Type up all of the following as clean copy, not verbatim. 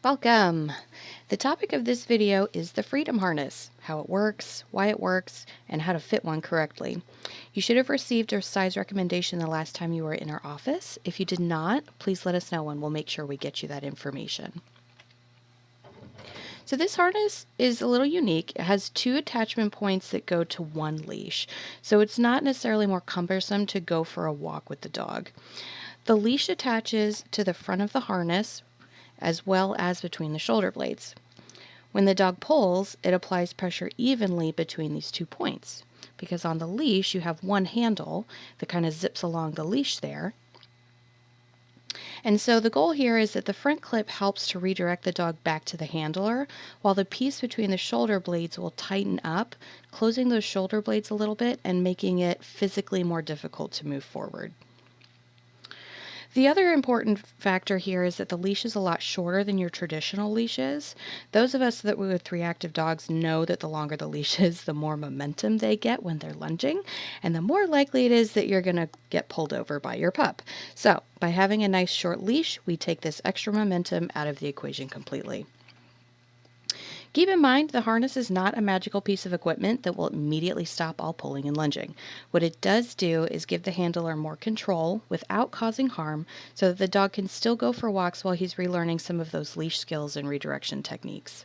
Welcome! The topic of this video is the Freedom Harness, how it works, why it works, and how to fit one correctly. You should have received a size recommendation the last time you were in our office. If you did not, please let us know and we'll make sure we get you that information. So this harness is a little unique. It has two attachment points that go to one leash, so it's not necessarily more cumbersome to go for a walk with the dog. The leash attaches to the front of the harness as well as between the shoulder blades. When the dog pulls, it applies pressure evenly between these 2 points, because on the leash you have one handle that kind of zips along the leash there. And so the goal here is that the front clip helps to redirect the dog back to the handler, while the piece between the shoulder blades will tighten up, closing those shoulder blades a little bit and making it physically more difficult to move forward. The other important factor here is that the leash is a lot shorter than your traditional leashes. Those of us that were with reactive dogs know that the longer the leash is, the more momentum they get when they're lunging, and the more likely it is that you're going to get pulled over by your pup. So by having a nice short leash, we take this extra momentum out of the equation completely. Keep in mind, the harness is not a magical piece of equipment that will immediately stop all pulling and lunging. What it does do is give the handler more control without causing harm, so that the dog can still go for walks while he's relearning some of those leash skills and redirection techniques.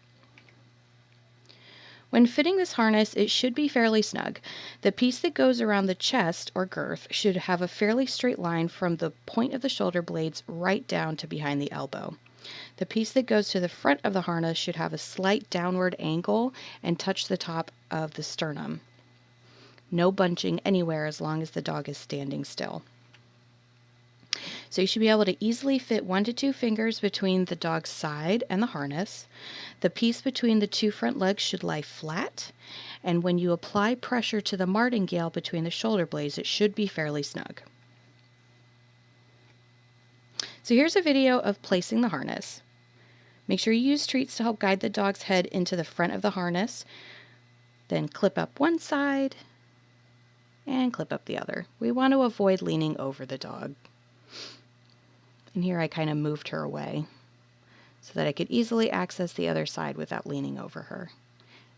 When fitting this harness, it should be fairly snug. The piece that goes around the chest or girth should have a fairly straight line from the point of the shoulder blades right down to behind the elbow. The piece that goes to the front of the harness should have a slight downward angle and touch the top of the sternum. No bunching anywhere as long as the dog is standing still. So you should be able to easily fit 1 to 2 fingers between the dog's side and the harness. The piece between the 2 front legs should lie flat, and when you apply pressure to the martingale between the shoulder blades, it should be fairly snug. So here's a video of placing the harness. Make sure you use treats to help guide the dog's head into the front of the harness. Then clip up one side and clip up the other. We want to avoid leaning over the dog. And here I kind of moved her away so that I could easily access the other side without leaning over her.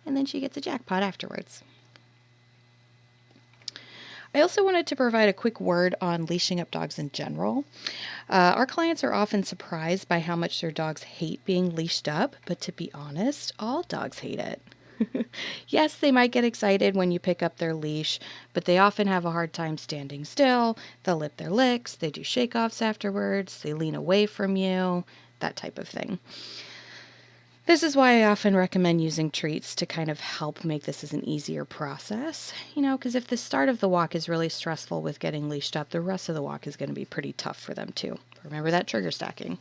And then she gets a jackpot afterwards. I also wanted to provide a quick word on leashing up dogs in general. Our clients are often surprised by how much their dogs hate being leashed up, but to be honest, all dogs hate it. Yes, they might get excited when you pick up their leash, but they often have a hard time standing still. They'll lip their licks, they do shake-offs afterwards, they lean away from you, that type of thing. This is why I often recommend using treats to kind of help make this as an easier process, because if the start of the walk is really stressful with getting leashed up, the rest of the walk is going to be pretty tough for them too. Remember that trigger stacking.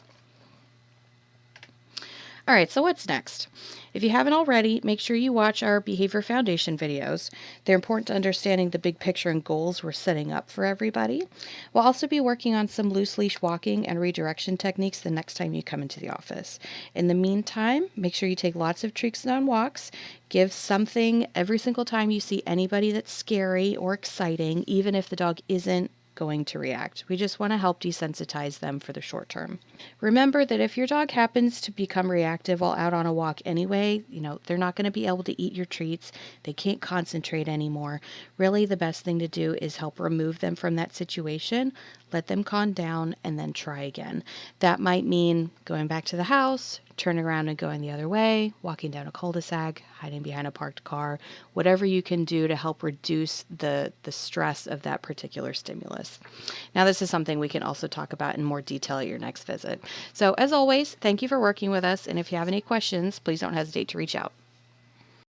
All right, so what's next? If you haven't already, make sure you watch our Behavior Foundation videos. They're important to understanding the big picture and goals we're setting up for everybody. We'll also be working on some loose leash walking and redirection techniques the next time you come into the office. In the meantime, make sure you take lots of treats on walks. Give something every single time you see anybody that's scary or exciting, even if the dog isn't going to react. We just want to help desensitize them for the short term. Remember that if your dog happens to become reactive while out on a walk anyway, they're not going to be able to eat your treats. They can't concentrate anymore. Really, the best thing to do is help remove them from that situation, let them calm down, and then try again. That might mean going back to the house, turning around and going the other way, walking down a cul-de-sac, hiding behind a parked car, whatever you can do to help reduce the stress of that particular stimulus. Now, this is something we can also talk about in more detail at your next visit. So as always, thank you for working with us, and if you have any questions, please don't hesitate to reach out.